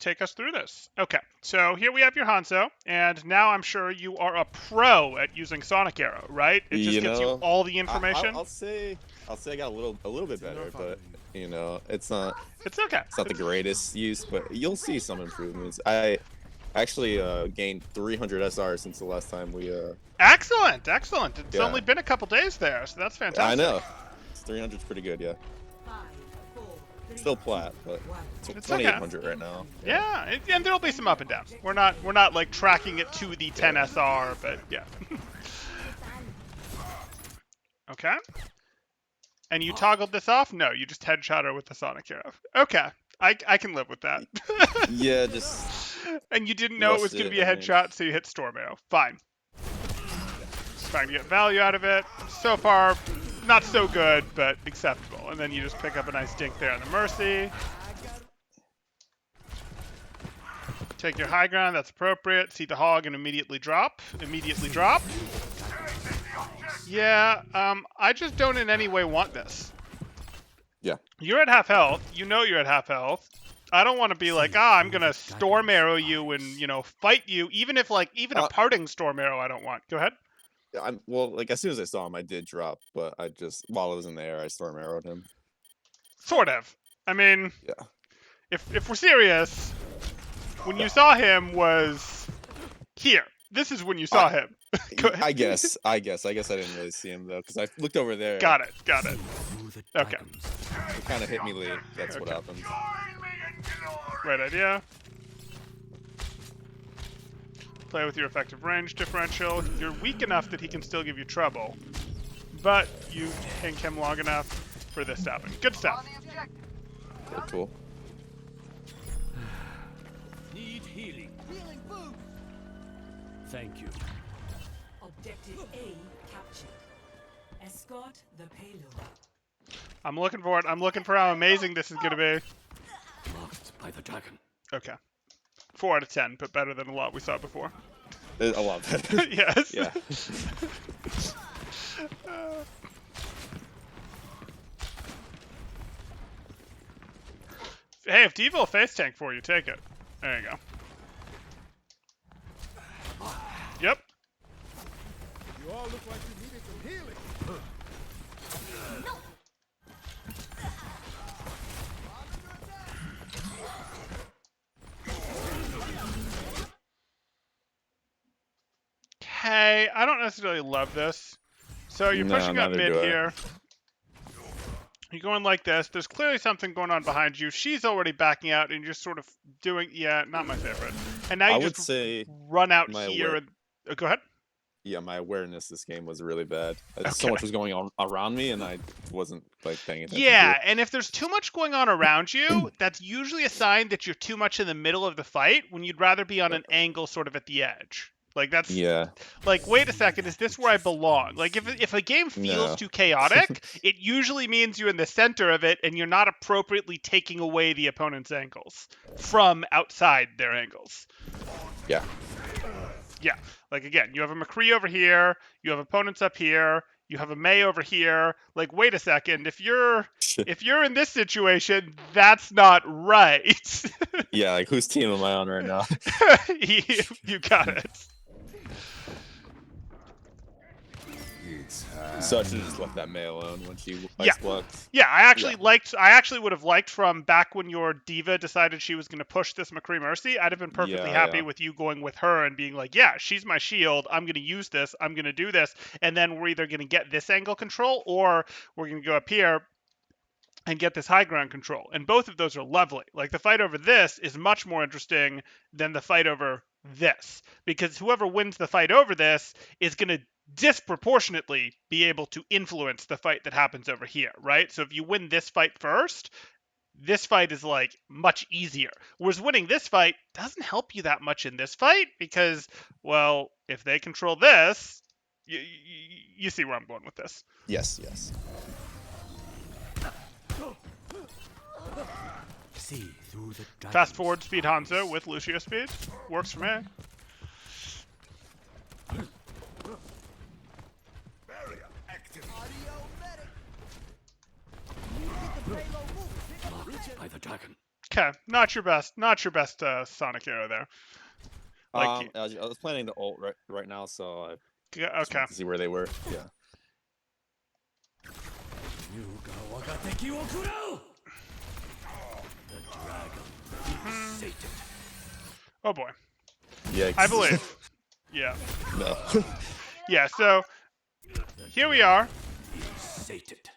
take us through this. Okay, so here we have your Hanzo, and now I'm sure you are a pro at using Sonic Arrow, right? It just gives you all the information. I'll say I got a little bit better, but you know, it's not okay. it's not the greatest use, but you'll see some improvements. I actually gained 300 SR since the last time we Excellent. It's only been a couple days there, so that's fantastic. I know. 300's pretty good, yeah. Still Plat, but it's 2,800 right now. Yeah, and there'll be some up and downs. We're not like tracking it to the 10 SR, but yeah. Okay. And you toggled this off? No, you just headshot her with the Sonic Arrow. Okay, I can live with that. Yeah, just. And you didn't know it was going to be a headshot, so you hit Storm Arrow. Fine. Trying to get value out of it. So far, not so good, but acceptable. And then you just pick up a nice dink there on the Mercy. Take your high ground, that's appropriate. See the hog and immediately drop. Yeah, I just don't in any way want this. Yeah. You're at half health. You know you're at half health. I don't want to be like, I'm going to Storm Arrow you and, fight you. Even if, even a parting Storm Arrow I don't want. Go ahead. Well, as soon as I saw him, I did drop, but while I was in the air, I Storm Arrowed him. Sort of. I mean, yeah. If we're serious, when you saw him was here. This is when you saw him. I guess I didn't really see him though, because I looked over there. Got it. Okay. It kind of hit me late. That's what happened. Right idea. Play with your effective range differential. You're weak enough that he can still give you trouble, but you hink him long enough for this to happen. Good stuff. Cool. Need healing. Healing food. Thank you. Objective A captured. Escort the payload. I'm looking for it. I'm looking for how amazing this is going to be. Marked by the dragon. Okay. 4 out of 10, but better than a lot we saw before. A lot better. Yes. Yeah. Hey, if Devo will face tank for you, take it. There you go. Yep. You all look like you needed some healing. Okay, I don't necessarily love this. So you're pushing up mid here. You're going like this. There's clearly something going on behind you. She's already backing out, and you're just sort of doing, not my favorite. And now you just run out here. And, go ahead. Yeah, my awareness this game was really bad. So much was going on around me, and I wasn't paying attention. Yeah, and if there's too much going on around you, that's usually a sign that you're too much in the middle of the fight when you'd rather be on an angle sort of at the edge. That's wait a second, is this where I belong? If a game feels too chaotic, it usually means you're in the center of it and you're not appropriately taking away the opponent's angles from outside their angles. Yeah. Yeah. Again, you have a McCree over here, you have opponents up here, you have a May over here. Wait a second, if you're in this situation, that's not right. Yeah, whose team am I on right now? You got it. So I should have just left that May alone when she ice blocks. Yeah, I actually would have liked from back when your diva decided she was going to push this McCree Mercy. I'd have been perfectly happy with you going with her and being like, yeah, she's my shield. I'm going to use this. I'm going to do this. And then we're either going to get this angle control or we're going to go up here and get this high ground control. And both of those are lovely. The fight over this is much more interesting than the fight over this, because whoever wins the fight over this is going to disproportionately be able to influence the fight that happens over here, right? So if you win this fight first, this fight is much easier. Whereas winning this fight doesn't help you that much in this fight because, well, if they control this, you see where I'm going with this. Yes. See through the Fast forward speed Hanzo with Lucio speed. Works for me. Marked by the dragon. Okay, not your best Sonic arrow there. Like, I was planning to ult right now, so I just okay. wanted to see where they were. Yeah. The dragon is sated. Oh boy. Yeah. I believe. Yeah. No. Yeah, so here we are. Sated.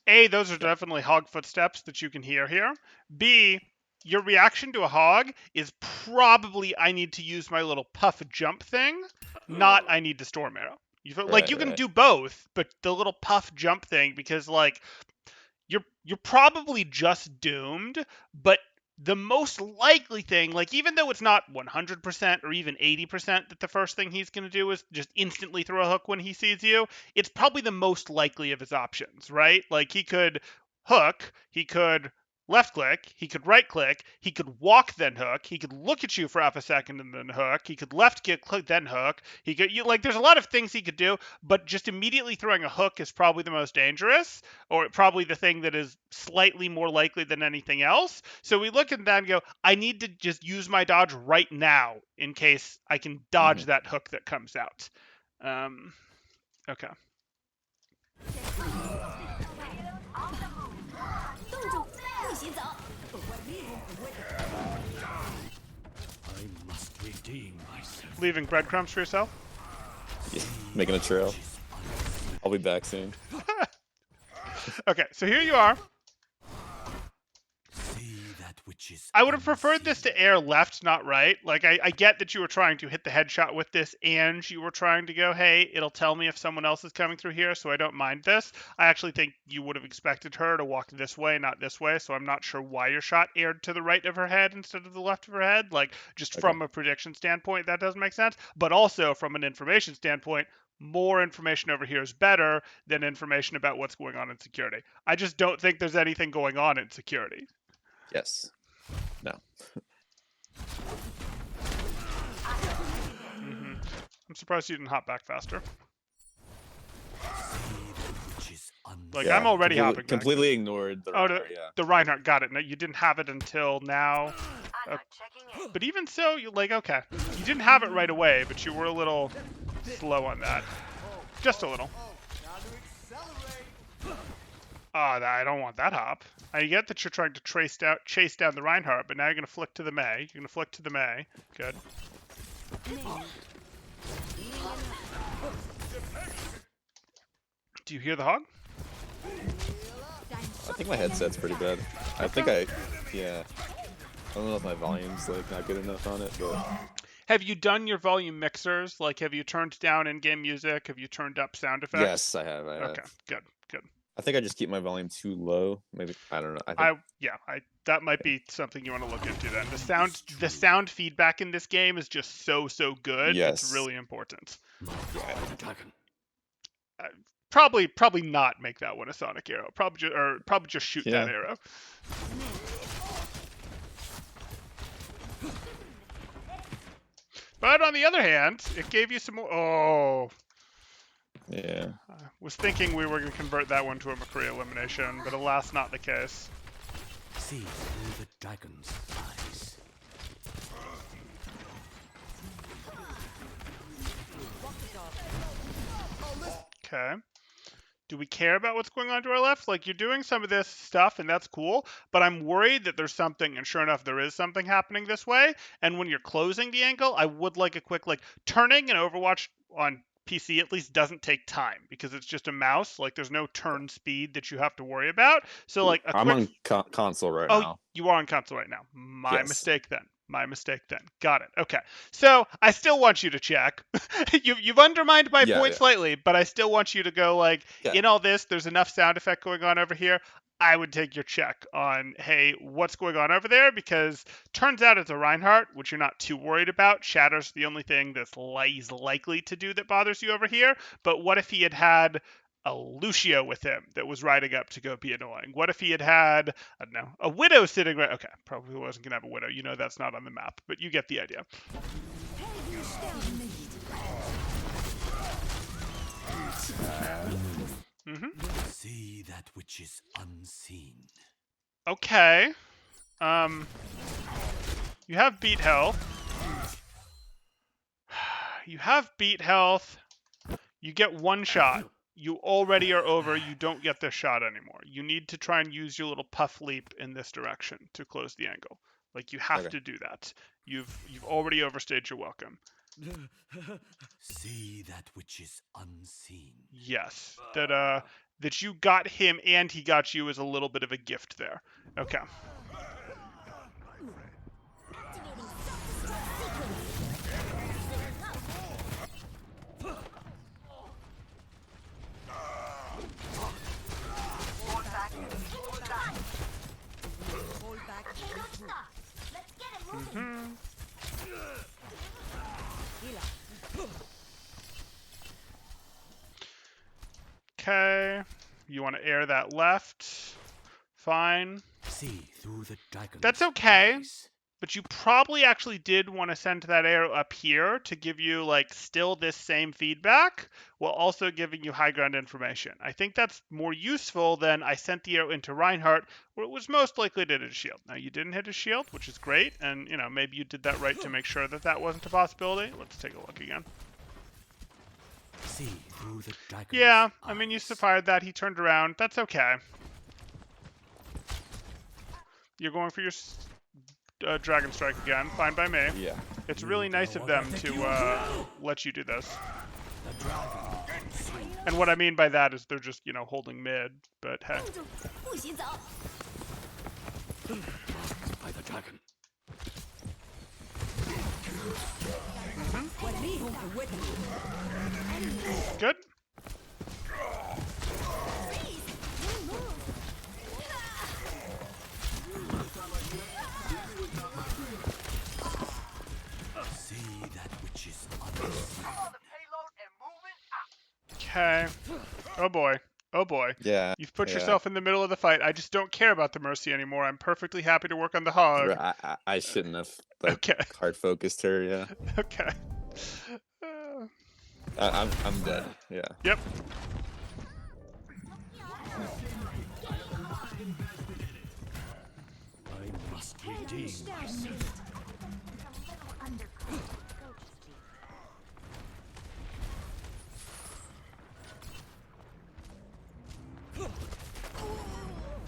A, those are definitely hog footsteps that you can hear here. B, your reaction to a hog is probably I need to use my little puff jump thing, not I need to storm arrow. You can do both, but the little puff jump thing, because like you're probably just doomed, but the most likely thing, like even though it's not 100% or even 80% that the first thing he's going to do is just instantly throw a hook when he sees you, it's probably the most likely of his options, right? Like he could hook, he could left click, he could right click, he could walk then hook, he could look at you for half a second and then hook, he could left click then hook, he could there's a lot of things he could do, but just immediately throwing a hook is probably the most dangerous, or probably the thing that is slightly more likely than anything else. So we look at that and go, I need to just use my dodge right now in case I can dodge that hook that comes out. Okay. I must redeem myself. Leaving breadcrumbs for yourself? Yeah, making a trail. I'll be back soon. Okay, so here you are. See that which is I would have preferred this to air left, not right. Like, I get that you were trying to hit the headshot with this, and you were trying to go, hey, it'll tell me if someone else is coming through here, so I don't mind this. I actually think you would have expected her to walk this way, not this way, so I'm not sure why your shot aired to the right of her head instead of the left of her head. Like, just from a prediction standpoint, that doesn't make sense. But also, from an information standpoint, more information over here is better than information about what's going on in security. I just don't think there's anything going on in security. Yes. No. I'm surprised you didn't hop back faster. which is Like, I'm already hopping back. Completely ignored the the Reinhardt, got it. No, you didn't have it until now. But even so, okay. You didn't have it right away, but you were a little slow on that. Just a little. Oh, I don't want that hop. I get that you're trying to chase down the Reinhardt, but now you're going to flick to the Mei. You're going to flick to the Mei. Good. Do you hear the hog? I think my headset's pretty bad. I think yeah. I don't know if my volume's like not good enough on it, but. Have you done your volume mixers? Like, have you turned down in-game music? Have you turned up sound effects? Yes, I have. Okay, good. I think I just keep my volume too low. Maybe I don't know. That might be something you want to look into then. The sound feedback in this game is just so good. Yes. It's really important. Yeah. Probably not make that one a sonic arrow. Probably just shoot that arrow. But on the other hand, it gave you some more. Oh. Yeah. I was thinking we were going to convert that one to a McCree elimination, but alas, not the case. See through the dragon's eyes. Okay. Do we care about what's going on to our left? Like, you're doing some of this stuff, and that's cool, but I'm worried that there's something, and sure enough, there is something happening this way, and when you're closing the angle, I would like a quick, turning in Overwatch on PC at least doesn't take time, because it's just a mouse. Like, there's no turn speed that you have to worry about. So, I'm on console right now. Oh, you are on console right now. My mistake then. Got it. Okay. So I still want you to check. You've undermined my point slightly, but I still want you to go in all this, there's enough sound effect going on over here. I would take your check on, hey, what's going on over there? Because turns out it's a Reinhardt, which you're not too worried about. Shatter's the only thing that's he's likely to do that bothers you over here. But what if he had a Lucio with him that was riding up to go be annoying? What if he had, I don't know, a Widow sitting right? Okay, probably wasn't going to have a Widow. You know that's not on the map, but you get the idea. See that which is unseen. Okay. You have beat health. You have beat health. You get one shot. You already are over. You don't get this shot anymore. You need to try and use your little puff leap in this direction to close the angle. Like, you have to do that. You've already overstayed your welcome. See that which is unseen. Yes. That you got him and he got you is a little bit of a gift there. Okay. Okay. You want to air that left. Fine. See through the dragon's That's okay. eyes. But you probably actually did want to send that arrow up here to give you, like, still this same feedback while also giving you high ground information. I think that's more useful than I sent the arrow into Reinhardt, where it was most likely to hit his shield. Now, you didn't hit his shield, which is great, and, you know, maybe you did that right to make sure that that wasn't a possibility. Let's take a look again. See through the dragon's Yeah, I mean, you eyes. fired that. He turned around. That's okay. You're going for your Dragon Strike again. Fine by me. Yeah. It's really nice of them to let you do this. The dragon And what I mean by that is they're just, you know, holding mid. But hey. by the dragon. Good. See that which is unseen. Okay. Oh boy. Oh boy. Yeah. You've put yourself in the middle of the fight. I just don't care about the Mercy anymore. I'm perfectly happy to work on the Hog. I shouldn't have like Okay. hard focused her. Yeah. Okay. I'm dead. Yeah. Yep. I must redeem myself.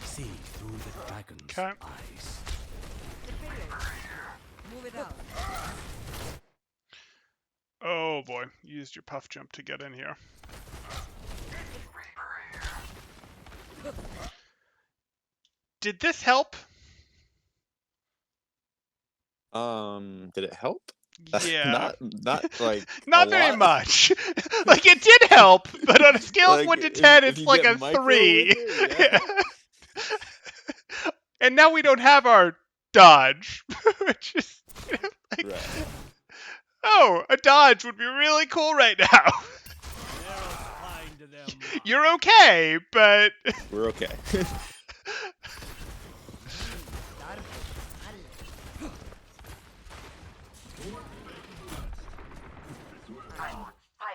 See through the dragon's Okay. eyes. Oh boy. You used your puff jump to get in here. Did this help? Did it help? Yeah. not like Not a very lot. much. Like, it did help, but on a scale of Like, 1 to if- 10, if it's you like get a micro 3. with it, yeah. And now we don't have our dodge, which is like, Right. oh, a dodge would be really cool right now. You're okay, but We're okay.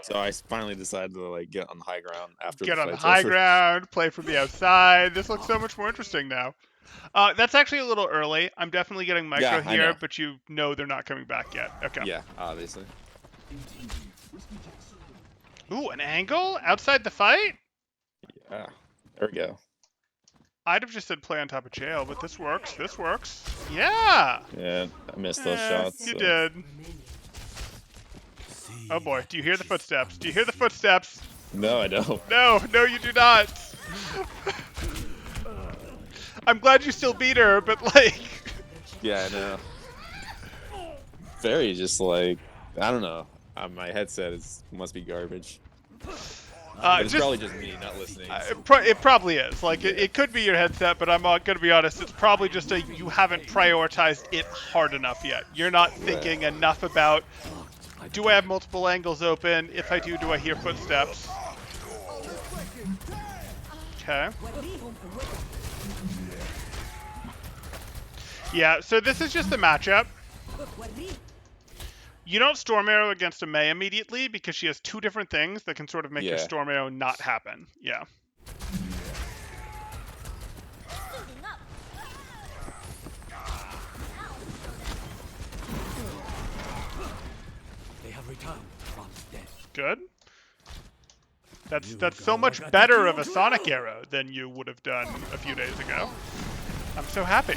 So I finally decided to like get on the high ground after get the on the fight's high over. ground, play from the outside. This looks so much more interesting now. That's actually a little early. I'm definitely getting micro Yeah, I here, know. but you know they're not coming back yet. Okay. Yeah, obviously. Ooh, an angle outside the fight? Yeah. There we go. I'd have just said play on top of jail, but this works. This works. Yeah. Yeah, I missed those shots. You so. did. See Oh boy, that do you hear the which is footsteps? Do you hear the unseen. footsteps? No, I don't. No, you do not. I'm glad you still beat her, but like, Yeah, I know. Very just like, I don't know. My headset must be garbage. But it's just probably just me not listening. it probably is. Like, it could be your headset, but I'm gonna be honest. It's probably just you haven't prioritized it hard enough yet. You're not thinking enough about. Do I have multiple angles open? If I do I hear footsteps? Okay. Yeah, so this is just the matchup. You don't Storm Arrow against a Mei immediately because she has two different things that can sort of make your Yeah. Storm Arrow not happen. Yeah. return from death. Good. That's so much better of a Sonic arrow than you would have done a few days ago. I'm so happy.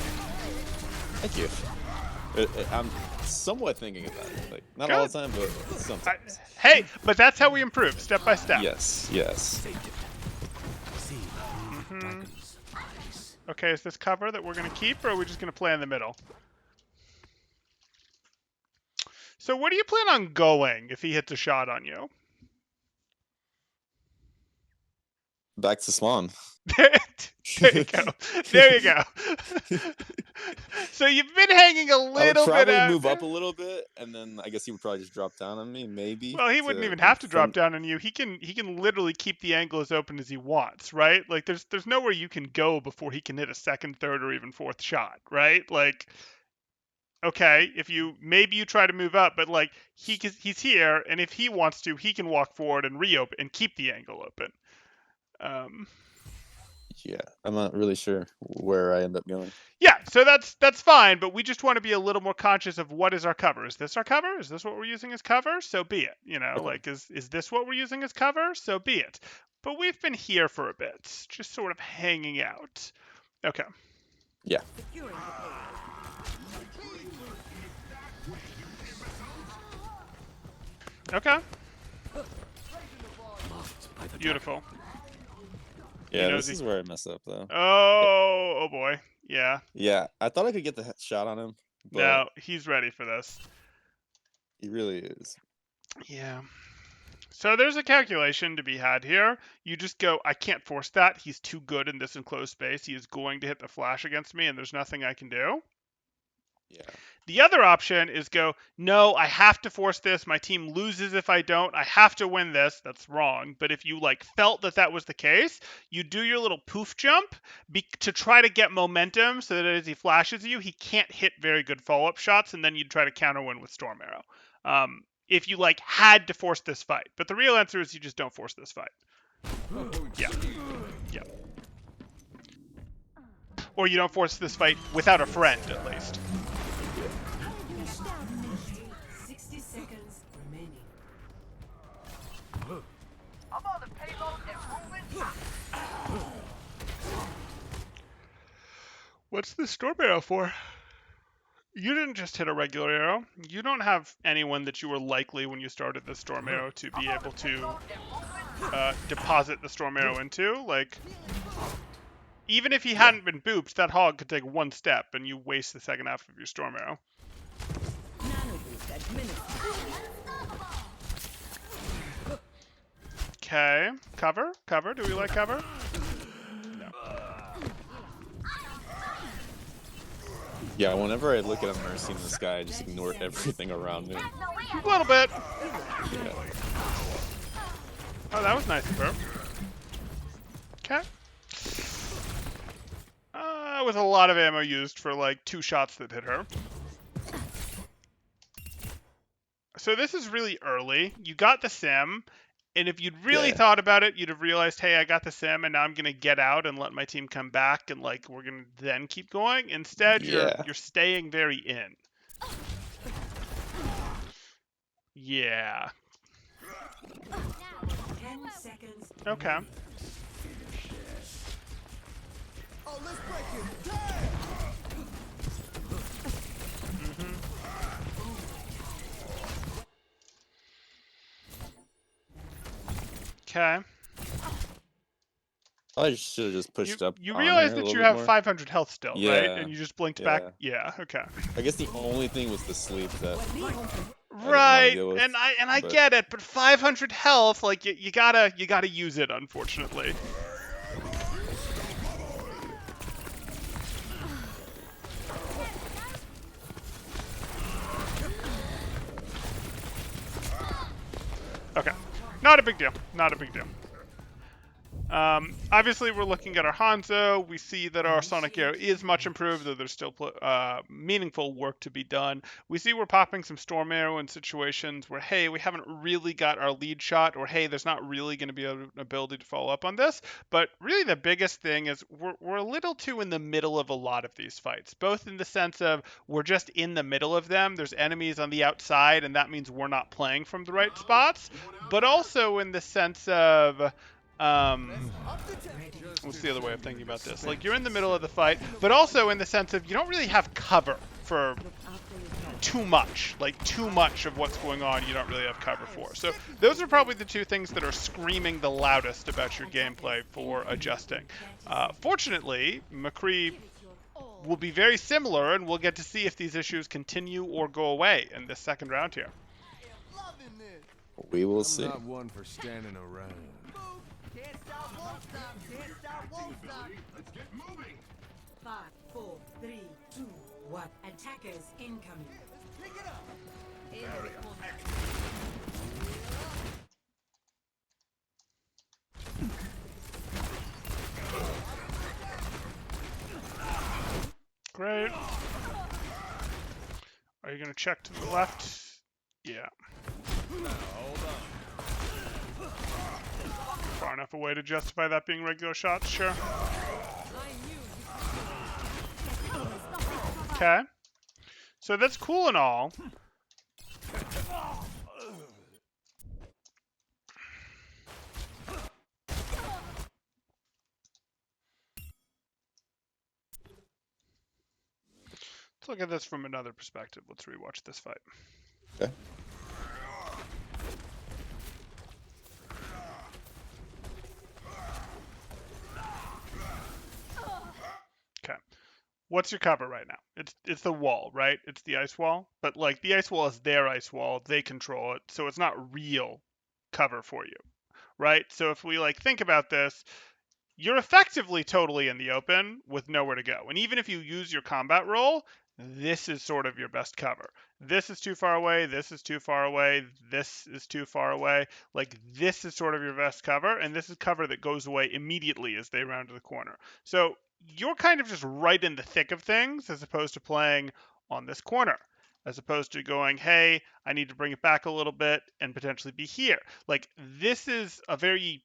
Thank you. I'm somewhat thinking about it. Like, not all the time, but sometimes. Hey, but that's how we improve, step by step. Yes, yes. See through the dragon's eyes. Okay, is this cover that we're going to keep, or are we just going to play in the middle? So where do you plan on going if he hits a shot on you? Back to spawn. There you go. There you go. So you've been hanging a I would little bit probably out move there. up a little bit, and then I guess he would probably just drop down on me, maybe. Well, he wouldn't even have to drop down on you. He can literally keep the angle as open as he wants, right? Like there's nowhere you can go before he can hit a second, third, or even fourth shot, right? Like, okay, if maybe you try to move up, but like he's here, and if he wants to, he can walk forward and reopen and keep the angle open. Yeah, I'm not really sure where I end up going. Yeah, so that's fine, but we just want to be a little more conscious of what is our cover. Is this our cover? Is this what we're using as cover? So be it. You know, Okay. like is this what we're using as cover? So be it. But we've been here for a bit, just sort of hanging out. Okay. Yeah. Okay. Marked by the Beautiful. Yeah, knows this is where I mess up, though. Oh boy. Yeah. Yeah, I thought I could get the shot on him, but No, he's ready for this. he really is. Yeah. So there's a calculation to be had here. You just go, I can't force that. He's too good in this enclosed space. He is going to hit the flash against me, and there's nothing I can do. Yeah. The other option is go, no, I have to force this. My team loses if I don't. I have to win this. That's wrong. But if you felt that was the case, you do your little poof jump to try to get momentum so that as he flashes you, he can't hit very good follow-up shots, and then you'd try to counter win with Storm Arrow. If you had to force this fight. But the real answer is you just don't force this fight. Yeah. Yeah. Or you don't force this fight without a friend, at least. 60 seconds remaining. I'm on the payload and moving. What's the Storm Arrow for? You didn't just hit a regular arrow. You don't have anyone that you were likely when you started the Storm Arrow to be able to deposit the Storm Arrow into. Even if he hadn't been booped, that hog could take one step and you waste the second half of your Storm Arrow. Okay. Cover? Cover? Do we like cover? No. Yeah, whenever I look at a Mercy in the sky, I just ignore everything around me. A little bit. Yeah. Oh, that was nice of her. Okay. With a lot of ammo used for 2 shots that hit her. So this is really early. You got the sim, and if you'd really thought about it, you'd have realized, hey, I got the sim, and now I'm gonna get out and let my team come back, and we're gonna then keep going. Instead, you're staying very in. Yeah. 10 seconds. Okay. Oh, let's break it. Okay. I should have just pushed up. You on realize her a that you little have bit more. 500 health still, right? Yeah. And you just blinked Yeah. back. Yeah. Okay. I guess the only thing was the sleep that. Right, deal with, and I but- get it, but 500 health, you gotta use it, unfortunately. Okay, not a big deal, not a big deal. Obviously, we're looking at our Hanzo. We see that our Sonic Arrow is much improved, though there's still meaningful work to be done. We see we're popping some Storm Arrow in situations where, hey, we haven't really got our lead shot, or hey, there's not really going to be an ability to follow up on this. But really, the biggest thing is we're a little too in the middle of a lot of these fights, both in the sense of we're just in the middle of them. There's enemies on the outside, and that means we're not playing from the right spots, but also in the sense of what's the other way of thinking about this? Like, you're in the middle of the fight, but also in the sense of you don't really have cover for too much. Like, too much of what's going on you don't really have cover for. So those are probably the two things that are screaming the loudest about your gameplay for adjusting. Fortunately, McCree will be very similar, and we'll get to see if these issues continue or go away in this second round here. We will see. I'm not one for standing around. Can't stop, won't stop. Can't stop, won't stop. 5, 4, 3, 2, 1. Attackers incoming. Pick it up. Great. Are you going to check to the left? Yeah. Far enough away to justify that being regular shots, sure. Okay. So that's cool and all. Let's look at this from another perspective. Let's rewatch this fight. Okay. Okay. What's your cover right now? It's the wall, right? It's the ice wall. But like the ice wall is their ice wall. They control it. So it's not real cover for you. Right? So if we like think about this, you're effectively totally in the open with nowhere to go. And even if you use your combat roll, this is sort of your best cover. This is too far away. This is too far away. This is too far away. Like, this is sort of your best cover. And this is cover that goes away immediately as they round the corner. So you're kind of just right in the thick of things as opposed to playing on this corner, as opposed to going, hey, I need to bring it back a little bit and potentially be here. Like, this is a very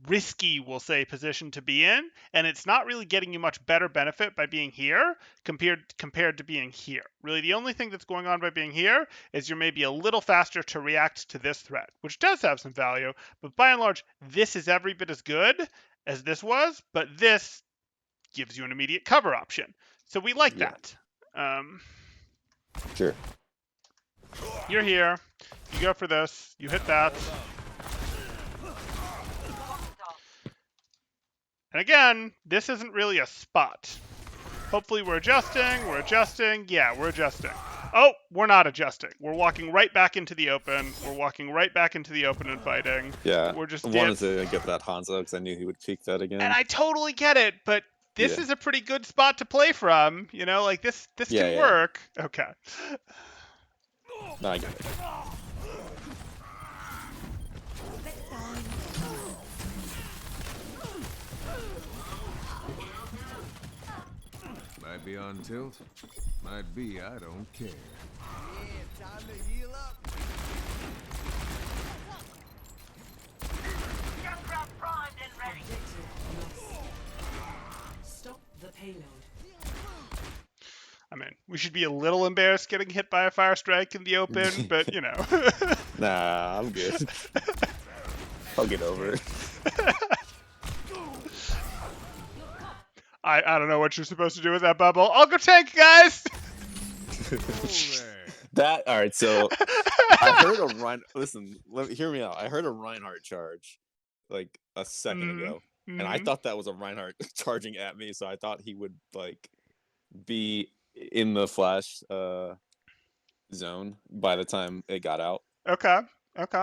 risky, we'll say, position to be in, and it's not really getting you much better benefit by being here compared to being here. Really, the only thing that's going on by being here is you're maybe a little faster to react to this threat, which does have some value, but by and large, this is every bit as good as this was, but this gives you an immediate cover option. So we like that. Sure. You're here. You go for this. You hit that. And again, this isn't really a spot. Hopefully we're adjusting. We're adjusting. Yeah, we're adjusting. Oh, we're not adjusting. We're walking right back into the open. We're walking right back into the open and fighting. Yeah. We're just I wanted to get that Hanzo because I knew he would peek that again. And I totally get it, but this is a pretty good spot to play from. You know, like this can work. Okay. No, I get it. Might be on tilt. Might be, I don't care. Yeah, time to heal up. Junkrat primed and ready. Stop the payload. I mean, we should be a little embarrassed getting hit by a fire strike in the open, but you know. Nah, I'm good. I'll get over it. I don't know what you're supposed to do with that bubble. I'll go tank, guys! That, alright, so I heard a Reinhardt, listen, hear me out. I heard a Reinhardt charge like a second ago, and I thought that was a Reinhardt charging at me, so I thought he would like be in the flash zone by the time it got out. Okay.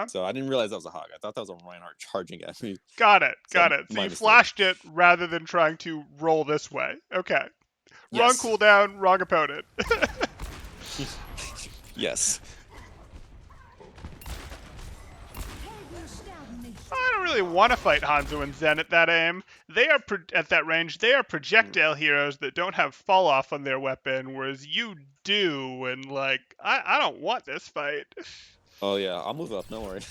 So I didn't realize that was a hog. I thought that was a Reinhardt charging at me. Got it. So So you flashed it rather than trying to roll this way. Okay. Wrong cooldown, wrong opponent. Yes. I don't really want to fight Hanzo and Zen at that aim. They are at that range. They are projectile heroes that don't have fall off on their weapon, whereas you do. And like, I don't want this fight. Oh yeah, I'll move up. Don't worry.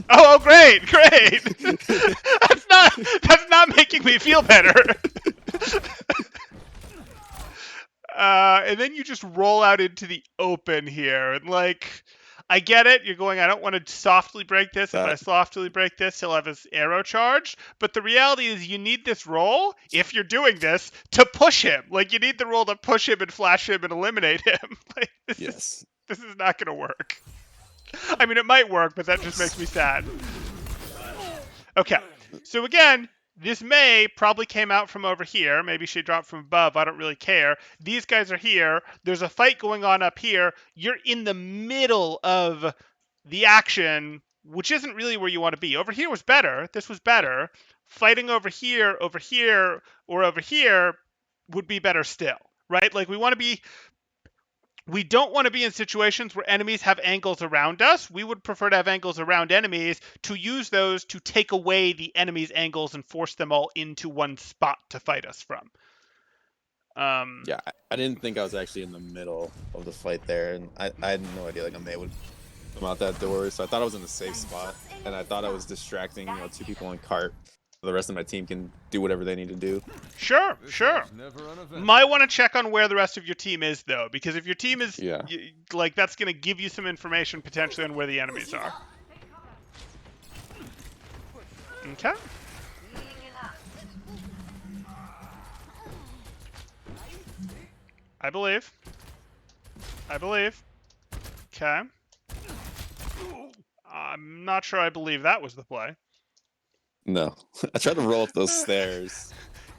Oh, great, great. That's not making me feel better. And then you just roll out into the open here, and like, I get it. You're going, I don't want to softly break this. If I softly break this, he'll have his arrow charged. But the reality is you need this roll, if you're doing this, to push him. Like, you need the roll to push him and flash him and eliminate him. Like, this is not going to work. I mean, it might work, but that just makes me sad. Okay. So again, this May probably came out from over here. Maybe she dropped from above. I don't really care. These guys are here. There's a fight going on up here. You're in the middle of the action, which isn't really where you want to be. Over here was better. This was better. Fighting over here, or over here would be better still, right? Like, we don't want to be in situations where enemies have angles around us. We would prefer to have angles around enemies to use those to take away the enemy's angles and force them all into one spot to fight us from. Yeah, I didn't think I was actually in the middle of the fight there, and I had no idea like a May would come out that door, so I thought I was in a safe spot, and I thought I was distracting, two people on cart. The rest of my team can do whatever they need to do. Sure. Might want to check on where the rest of your team is, though, because if your team is, like, that's going to give you some information potentially on where the enemies are. Okay. I believe. Okay. I'm not sure I believe that was the play. No. I tried to roll up those stairs.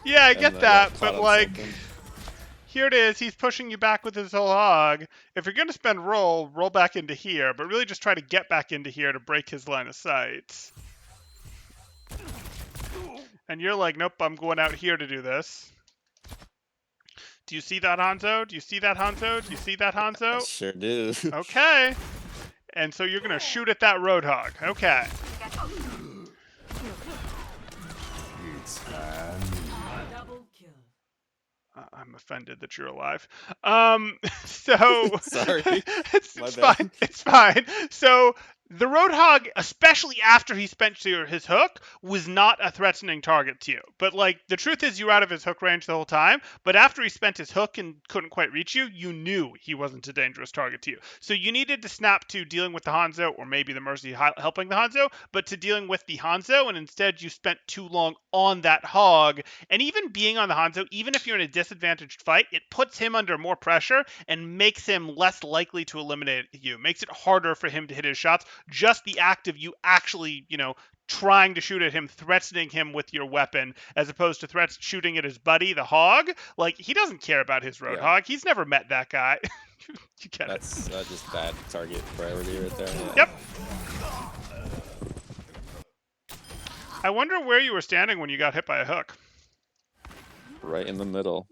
Yeah, I get that, but like, here it is. He's pushing you back with his whole hog. If you're going to spend roll back into here, but really just try to get back into here to break his line of sight. And you're like, nope, I'm going out here to do this. Do you see that, Hanzo? Do you see that, Hanzo? I sure do. Okay. And so you're going to shoot at that roadhog. Okay. I'm offended that you're alive. So sorry. it's fine. It's fine. So the Roadhog, especially after he spent his hook, was not a threatening target to you. But like, the truth is you were out of his hook range the whole time. But after he spent his hook and couldn't quite reach you, you knew he wasn't a dangerous target to you. So you needed to snap to dealing with the Hanzo, or maybe the Mercy helping the Hanzo, but to dealing with the Hanzo, and instead you spent too long on that hog. And even being on the Hanzo, even if you're in a disadvantaged fight, it puts him under more pressure and makes him less likely to eliminate you. Makes it harder for him to hit his shots. Just the act of you actually, trying to shoot at him, threatening him with your weapon, as opposed to shooting at his buddy, the hog. Like, he doesn't care about his Roadhog. He's never met that guy. You get That's just bad target priority right there. Yeah. Yep. I wonder where you were standing when you got hit by a hook. Right in the middle.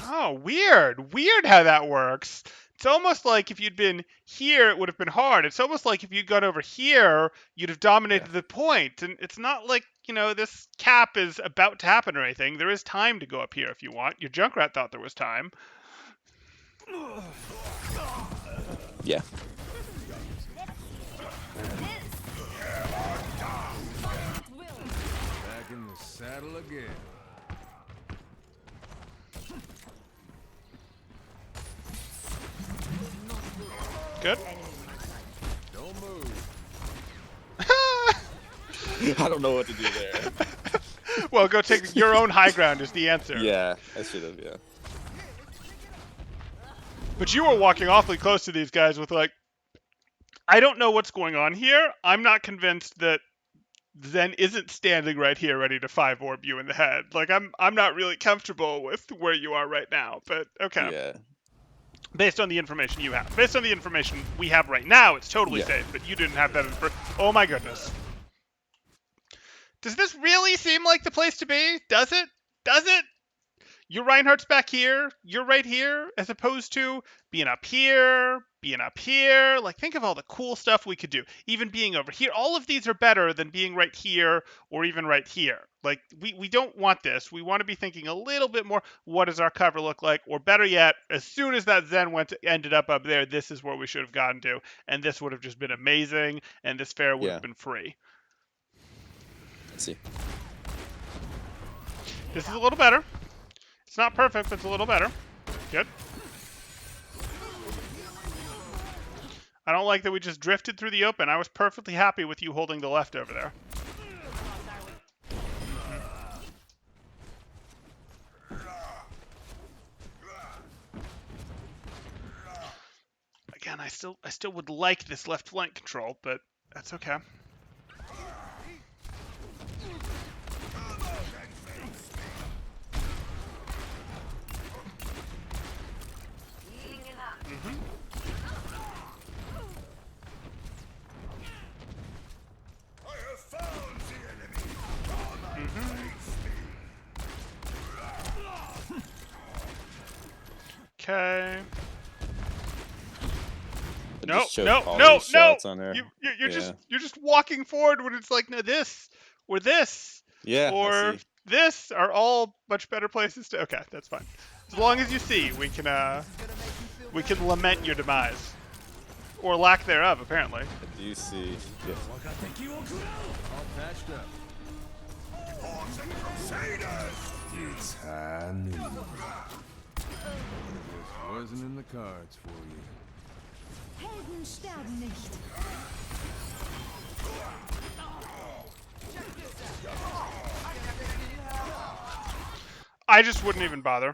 Oh, weird. Weird how that works. It's almost like if you'd been here, it would have been hard. It's almost like if you'd gone over here, you'd have dominated the point. And it's not like, this cap is about to happen or anything. There is time to go up here if you want. Your Junkrat thought there was time. Yeah. Back in the saddle again. Good. Don't move. I don't know what to do there. Well, go take your own high ground is the answer. Yeah, I should have, yeah. But you were walking awfully close to these guys with like, I don't know what's going on here. I'm not convinced that Zen isn't standing right here ready to 5-orb you in the head. Like, I'm not really comfortable with where you are right now, but okay. Yeah. Based on the information you have. Based on the information we have right now, it's totally safe, but you didn't have that oh my goodness. Does this really seem like the place to be? Does it? Does it? Your Reinhardt's back here, you're right here, as opposed to being up here, being up here. Like, think of all the cool stuff we could do. Even being over here. All of these are better than being right here or even right here. Like, we don't want this. We want to be thinking a little bit more, what does our cover look like? Or better yet, as soon as that Zen ended up there, this is where we should have gotten to. And this would have just been amazing, and this fair would have been free. Let's see. This is a little better. It's not perfect, but it's a little better. Good. I don't like that we just drifted through the open. I was perfectly happy with you holding the left over there. Again, I still would like this left flank control, but that's okay. Okay. No. You're just walking forward when it's like, no, this or this or this are all much better places to. Okay, that's fine. As long as you see, we can lament your demise or lack thereof. Apparently. I do see. Yeah. All patched up. It's Hanu. This wasn't in the cards for you. Helden sterben nicht. I just wouldn't even bother.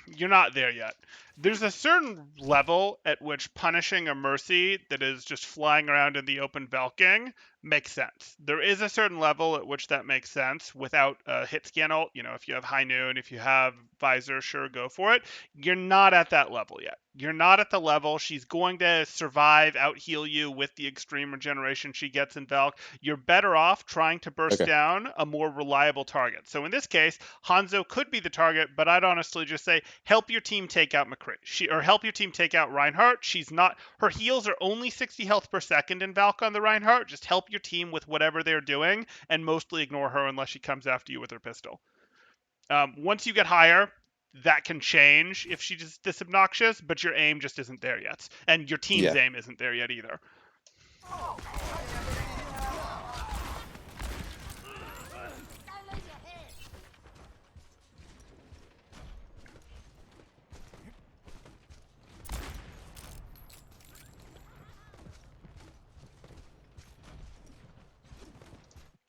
You're not there yet. There's a certain level at which punishing a Mercy that is just flying around in the open Valking makes sense. There is a certain level at which that makes sense without a hit scan ult. You know, if you have High Noon, if you have Visor, sure, go for it. You're not at that level yet. You're not at the level. She's going to survive, out heal you with the extreme regeneration she gets in Valk. You're better off trying to burst down a more reliable target. So in this case, Hanzo could be the target, but I'd honestly just say help your team take out McCree. Or help your team take out Reinhardt. She's not. Her heals are only 60 health per second in Valk on the Reinhardt. Just help your team with whatever they're doing and mostly ignore her unless she comes after you with her pistol. Once you get higher, that can change if she's this obnoxious, but your aim just isn't there yet. And your team's aim isn't there yet either.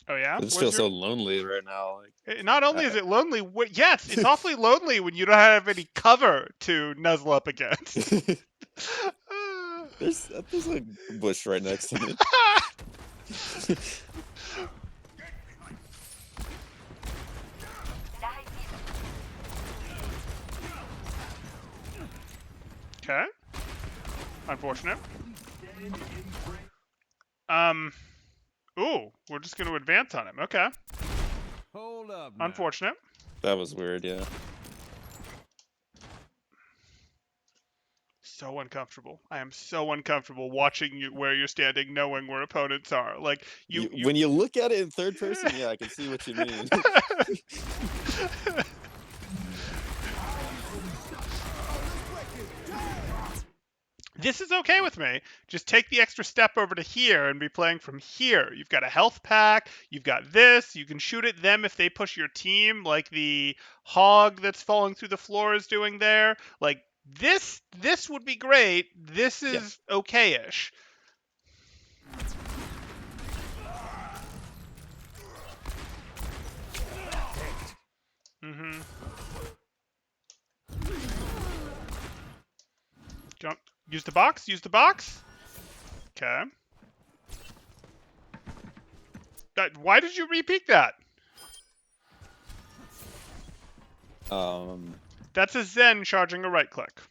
Oh yeah. It just feels so lonely right now. Like, not only is it lonely, yes, it's awfully lonely when you don't have any cover to nuzzle up against. There's a bush right next to me. Okay. Unfortunate. Ooh, we're just going to advance on him. Okay. Hold up. Now. Unfortunate. That was weird, yeah. So uncomfortable. I am so uncomfortable watching you where you're standing, knowing where opponents are. Like you when you look at it in third person, yeah, I can see what you mean. This is okay with me. Just take the extra step over to here and be playing from here. You've got a health pack. You've got this. You can shoot at them if they push your team, like the hog that's falling through the floor is doing there. Like this would be great. This is okay-ish. Jump. Use the box. Use the box. Okay. Why did you re-peek that? That's a Zen charging a right click.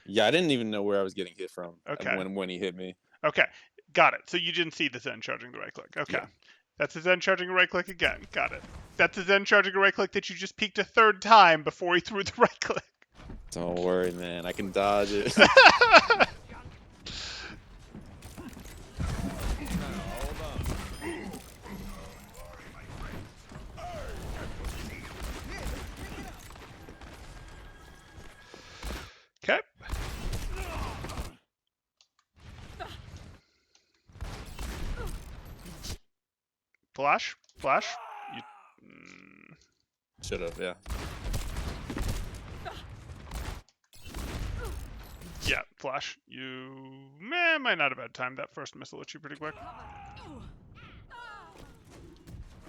Yeah, I didn't even know where I was getting hit from. Okay. When he hit me. Okay. Got it. So you didn't see the Zen charging the right click. Okay. That's a Zen charging a right click again. Got it. That's a Zen charging a right click that you just peeked a third time before he threw the right click. Don't worry, man. I can dodge it. Okay. Flash. Flash. Should have, yeah. Yeah, flash. You might not have had time. That first missile hit you pretty quick.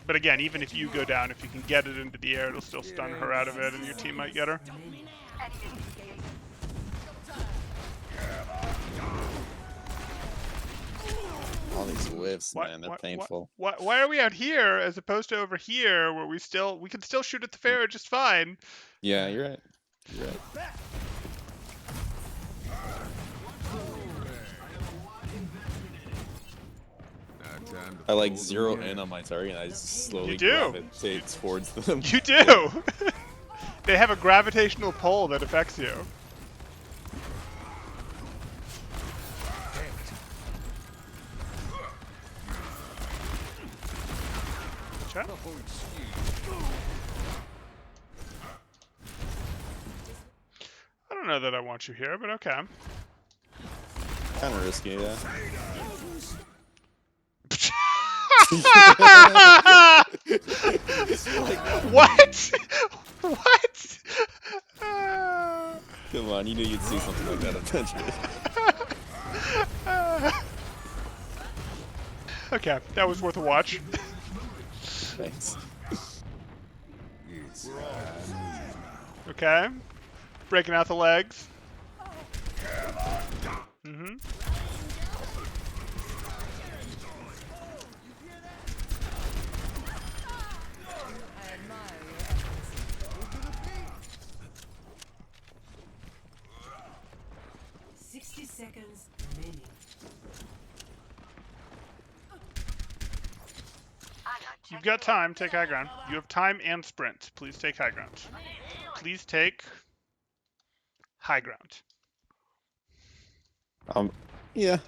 But again, even if you go down, if you can get it into the air, it'll still stun her out of it, and your team might get her. All these whiffs, man, they're painful. Why are we out here as opposed to over here where we can still shoot at the Pharah just fine? Yeah, you're right. You're right. I like zero in on my target and I just slowly gravitate towards them. You do! They have a gravitational pull that affects you. Okay. I don't know that I want you here, but okay. Kind of risky, yeah. What? What? Come on, you knew you'd see something like that eventually. Okay, that was worth a watch. Thanks. Okay. Breaking out the legs. Mm-hmm. Seconds remaining. You've got time. Take high ground. You have time and sprint. Please take high ground. Please take high ground. Yeah.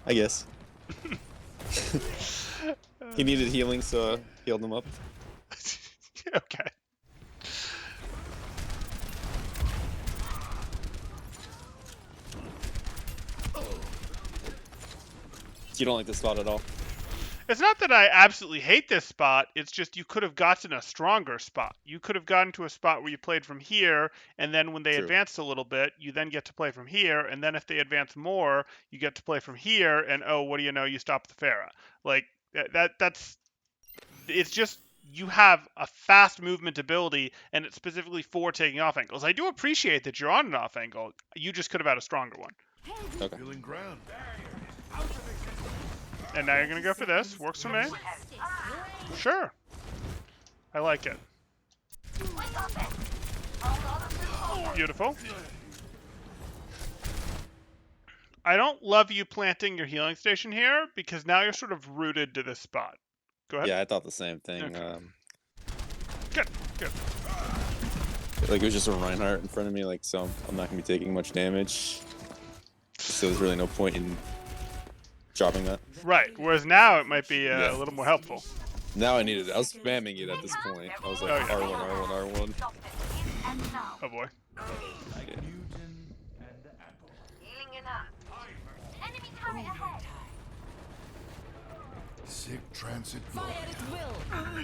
I guess. He needed healing, so I healed him up. Okay. You don't like this spot at all? It's not that I absolutely hate this spot. It's just you could have gotten a stronger spot. You could have gotten to a spot where you played from here, and then when they advanced a little bit, you then get to play from here, and then if they advance more, you get to play from here, and oh, what do you know? You stop the Pharah. Like that's. It's just you have a fast movement ability, and it's specifically for taking off angles. I do appreciate that you're on an off angle. You just could have had a stronger one. Okay. Feeling ground. And now you're going to go for this. Works for me. Sure. I like it. Beautiful. I don't love you planting your healing station here, because now you're sort of rooted to this spot. Go ahead. Yeah, I thought the same thing. Okay. Good. Good. Like, it was just a Reinhardt in front of me, like, so I'm not going to be taking much damage. So there's really no point in dropping that. Right. Whereas now it might be a little more helpful. Now I needed it. I was spamming it at this point. I was like, R1, R1, R1. Oh boy. Sick transit. Fire at will. I've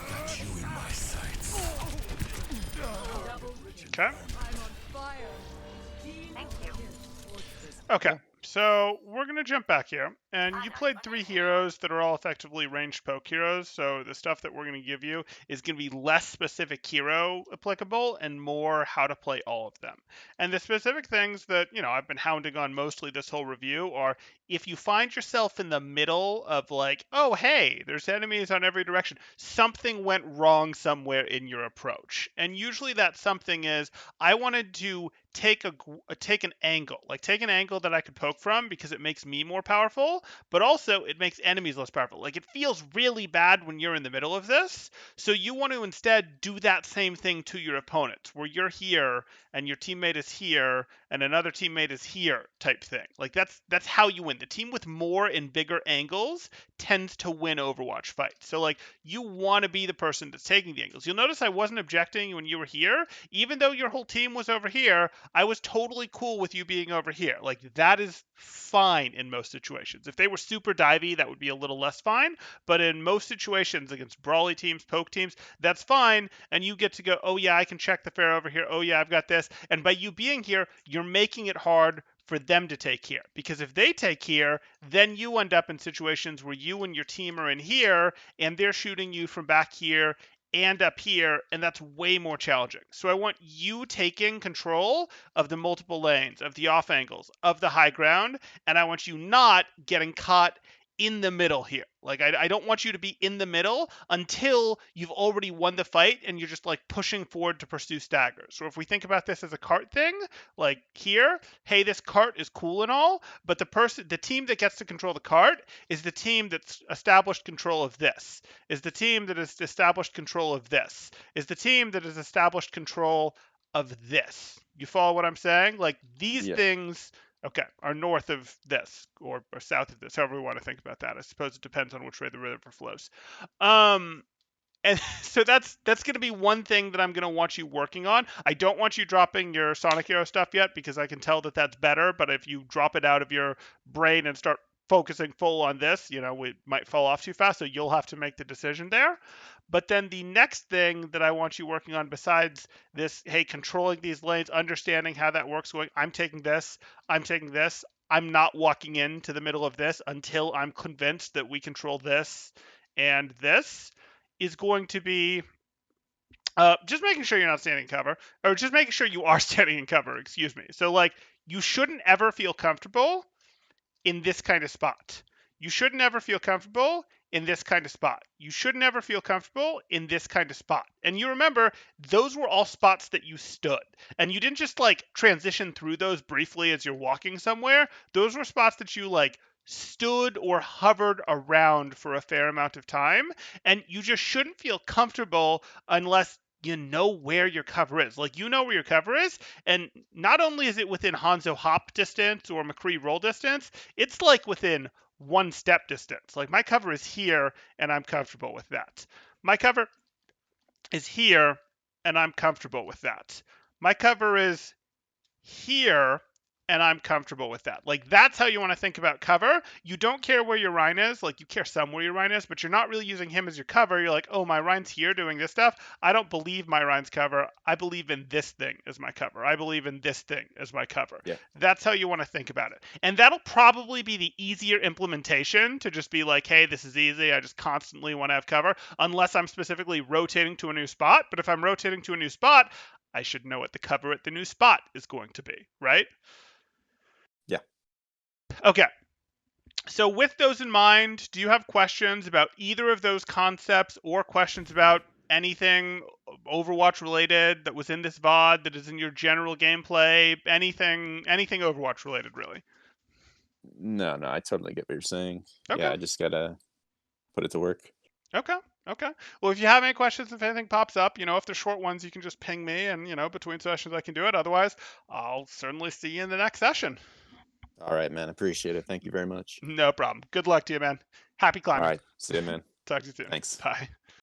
got you in my sights. Okay. Fire. Okay. So we're going to jump back here. And you played 3 heroes that are all effectively ranged poke heroes. So the stuff that we're going to give you is going to be less specific hero applicable and more how to play all of them. And the specific things that, I've been hounding on mostly this whole review are if you find yourself in the middle of like, oh, hey, there's enemies on every direction, something went wrong somewhere in your approach. And usually that something is, I wanted to take an angle, like take an angle that I could poke from because it makes me more powerful, but also it makes enemies less powerful. Like it feels really bad when you're in the middle of this, so you want to instead do that same thing to your opponents, where you're here and your teammate is here and another teammate is here type thing. Like that's how you win. The team with more and bigger angles tends to win Overwatch fights. So like you want to be the person that's taking the angles. You'll notice I wasn't objecting when you were here, even though your whole team was over here. I was totally cool with you being over here. Like that is fine in most situations. If they were super divey, that would be a little less fine. But in most situations against brawly teams, poke teams, that's fine. And you get to go, oh yeah, I can check the fair over here. Oh yeah, I've got this. And by you being here, you're making it hard for them to take here. Because if they take here, then you end up in situations where you and your team are in here and they're shooting you from back here and up here, and that's way more challenging. So I want you taking control of the multiple lanes, of the off angles, of the high ground, and I want you not getting caught in the middle here. Like I don't want you to be in the middle until you've already won the fight and you're just like pushing forward to pursue staggers. So if we think about this as a cart thing, like here, hey, this cart is cool and all, but the team that gets to control the cart is the team that's established control of this, is the team that has established control of this, is the team that has established control of this. You follow what I'm saying? Like these things, okay, are north of this or south of this, however we want to think about that. I suppose it depends on which way the river flows. And so that's going to be one thing that I'm going to want you working on. I don't want you dropping your Sonic Hero stuff yet because I can tell that that's better. But if you drop it out of your brain and start focusing full on this, it might fall off too fast. So you'll have to make the decision there. But then the next thing that I want you working on besides this, hey, controlling these lanes, understanding how that works, going, I'm taking this, I'm not walking into the middle of this until I'm convinced that we control this and this, is going to be just making sure you're not standing in cover, or just making sure you are standing in cover, excuse me. So like, you shouldn't ever feel comfortable in this kind of spot. You should never feel comfortable in this kind of spot. You should never feel comfortable in this kind of spot. And you remember, those were all spots that you stood. And you didn't just like transition through those briefly as you're walking somewhere. Those were spots that you like stood or hovered around for a fair amount of time. And you just shouldn't feel comfortable unless you know where your cover is. Like, you know where your cover is, and not only is it within Hanzo hop distance or McCree roll distance, it's like within one step distance. Like, my cover is here, and I'm comfortable with that. My cover is here, and I'm comfortable with that. My cover is here, and I'm comfortable with that. Like, that's how you want to think about cover. You don't care where your Rhine is. Like, you care some where your Rhine is, but you're not really using him as your cover. You're like, oh, my Rhine's here doing this stuff. I don't believe my Rhine's cover. I believe in this thing as my cover. I believe in this thing as my cover. Yeah. That's how you want to think about it. And that'll probably be the easier implementation, to just be like, hey, this is easy. I just constantly want to have cover, unless I'm specifically rotating to a new spot. But if I'm rotating to a new spot, I should know what the cover at the new spot is going to be, right? Yeah. Okay. So with those in mind, do you have questions about either of those concepts, or questions about anything Overwatch related that was in this VOD that is in your general gameplay? Anything Overwatch related, really? No, I totally get what you're saying. Okay. Yeah, I just gotta put it to work. Okay. Well, if you have any questions, if anything pops up, if they're short ones, you can just ping me, and between sessions I can do it. Otherwise, I'll certainly see you in the next session. All right, man. Appreciate it. Thank you very much. No problem. Good luck to you, man. Happy climbing. All right. See you, man. Talk to you soon. Thanks. Bye.